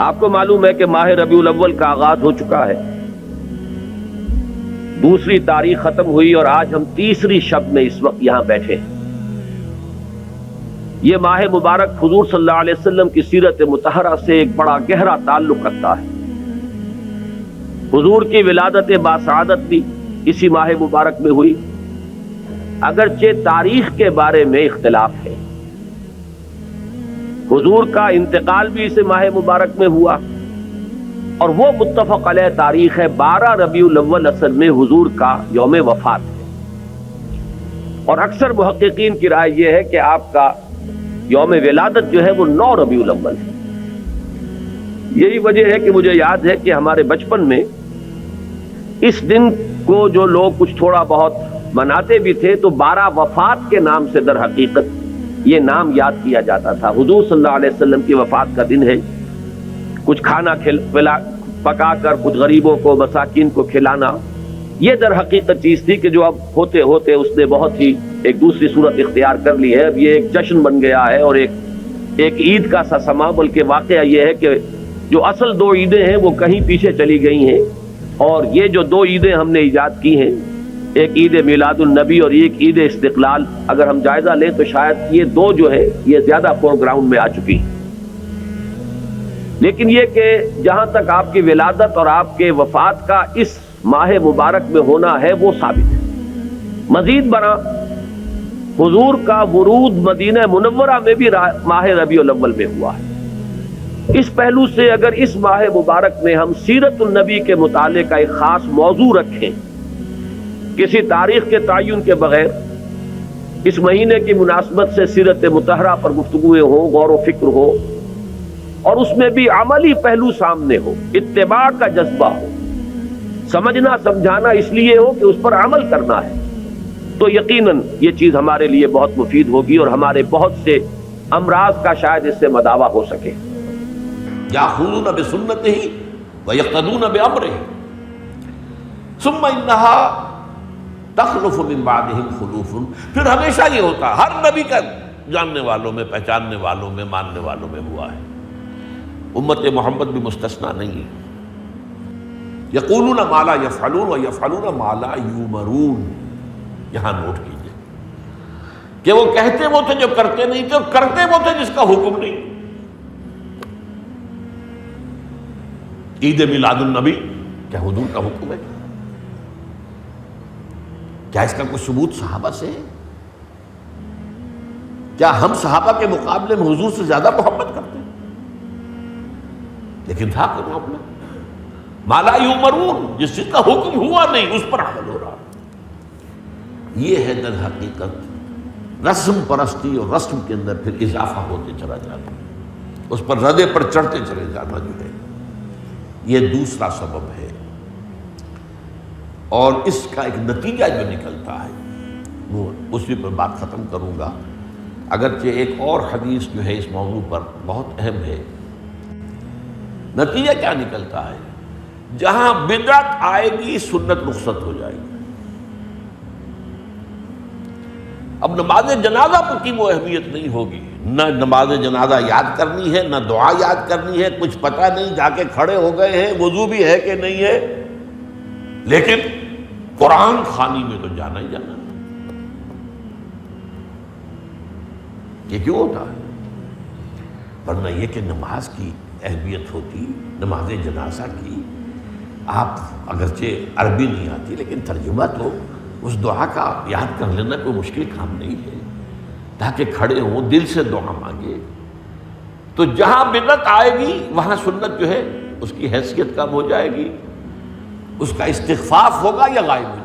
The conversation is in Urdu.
آپ کو معلوم ہے کہ ماہ ربیع الاول کا آغاز ہو چکا ہے، دوسری تاریخ ختم ہوئی اور آج ہم تیسری شب میں اس وقت یہاں بیٹھے ہیں۔ یہ ماہ مبارک حضور صلی اللہ علیہ وسلم کی سیرت مطہرہ سے ایک بڑا گہرا تعلق رکھتا ہے۔ حضور کی ولادت باسعادت بھی اسی ماہ مبارک میں ہوئی، اگرچہ تاریخ کے بارے میں اختلاف ہے۔ حضور کا انتقال بھی اس ماہ مبارک میں ہوا، اور وہ متفق علیہ تاریخ ہے 12 ربیع الاول اصل میں حضور کا یوم وفات ہے، اور اکثر محققین کی رائے یہ ہے کہ آپ کا یوم ولادت جو ہے وہ 9 ربیع الاول ہے۔ یہی وجہ ہے کہ مجھے یاد ہے کہ ہمارے بچپن میں اس دن کو جو لوگ کچھ تھوڑا بہت مناتے بھی تھے تو 12 وفات کے نام سے در حقیقت یہ نام یاد کیا جاتا تھا۔ حضور صلی اللہ علیہ وسلم کی وفات کا دن ہے، کچھ کھانا پکا کر کچھ غریبوں کو مساکین کو کھلانا، یہ در حقیقت چیز تھی کہ جو اب ہوتے ہوتے اس نے بہت ہی ایک دوسری صورت اختیار کر لی ہے۔ اب یہ ایک جشن بن گیا ہے اور ایک عید کا سا سما، بلکہ واقعہ یہ ہے کہ جو اصل 2 عیدیں ہیں وہ کہیں پیچھے چلی گئی ہیں، اور یہ جو 2 عیدیں ہم نے ایجاد کی ہیں، ایک عید میلاد النبی اور ایک عید استقلال، اگر ہم جائزہ لیں تو شاید یہ 2 جو ہے یہ زیادہ فور گراؤنڈ میں آ چکی ہیں۔ لیکن یہ کہ جہاں تک آپ کی ولادت اور آپ کے وفات کا اس ماہ مبارک میں ہونا ہے وہ ثابت ہے۔ مزید برآں حضور کا ورود مدینہ منورہ میں بھی ماہ ربیع الاول میں ہوا ہے۔ اس پہلو سے اگر اس ماہ مبارک میں ہم سیرت النبی کے مطالعے کا ایک خاص موضوع رکھیں، کسی تاریخ کے تعین کے بغیر اس مہینے کی مناسبت سے سیرت مطہرہ پر گفتگویں ہوں، غور و فکر ہو، اور اس میں بھی عملی پہلو سامنے ہو، اتباع کا جذبہ ہو، سمجھنا سمجھانا اس لیے ہو کہ اس پر عمل کرنا ہے، تو یقیناً یہ چیز ہمارے لیے بہت مفید ہوگی اور ہمارے بہت سے امراض کا شاید اس سے مداوع ہو سکے۔ یاخذون بسنتہ ویقتدون بامرہ ثم انہا تخلف من بعدہم خلوف۔ پھر ہمیشہ یہ ہوتا ہے، ہر نبی کا جاننے والوں میں، پہچاننے والوں میں، ماننے والوں میں ہوا ہے، امت محمد بھی مستثنیٰ نہیں ہے۔ یقولون ما لا یفعلون ویفعلون ما لا یؤمرون۔ یہاں نوٹ کیجئے کہ وہ کہتے وہ تھے جو کرتے نہیں تھے، اور کرتے وہ تھے جس کا حکم نہیں۔ عید میلاد النبی کیا حضور کا حکم ہے؟ کیا اس کا کوئی ثبوت صحابہ سے ہے؟ کیا ہم صحابہ کے مقابلے میں حضور سے زیادہ محبت کرتے ہیں؟ لیکن تھا کوئی معاملہ ما لا یؤمرون، جس چیز کا حکم ہوا نہیں اس پر عمل ہو رہا۔ یہ ہے در حقیقت رسم پرستی، اور رسم کے اندر پھر اضافہ ہوتے چلا جاتا، اس پر ردے پر چڑھتے چلے جانا جو ہے، یہ دوسرا سبب ہے۔ اور اس کا ایک نتیجہ جو نکلتا ہے وہ اسی پر بات ختم کروں گا، اگرچہ ایک اور حدیث جو ہے اس موضوع پر بہت اہم ہے۔ نتیجہ کیا نکلتا ہے؟ جہاں بدعت آئے گی سنت رخصت ہو جائے گی۔ اب نماز جنازہ کی وہ اہمیت نہیں ہوگی، نہ نماز جنازہ یاد کرنی ہے، نہ دعا یاد کرنی ہے، کچھ پتہ نہیں، جا کے کھڑے ہو گئے ہیں، وضو بھی ہے کہ نہیں ہے، لیکن قرآن خوانی میں تو جانا ہی جانا۔ یہ کیوں ہوتا ہے؟ ورنہ یہ کہ نماز کی اہمیت ہوتی، نماز جنازہ کی، آپ اگرچہ عربی نہیں آتی لیکن ترجمہ تو اس دعا کا یاد کر لینا کوئی مشکل کام نہیں ہے، تاکہ کھڑے ہوں دل سے دعا مانگے۔ تو جہاں بدعت آئے گی وہاں سنت جو ہے اس کی حیثیت کم ہو جائے گی، اس کا استخفاف ہوگا یا غائب ہو جائے گا۔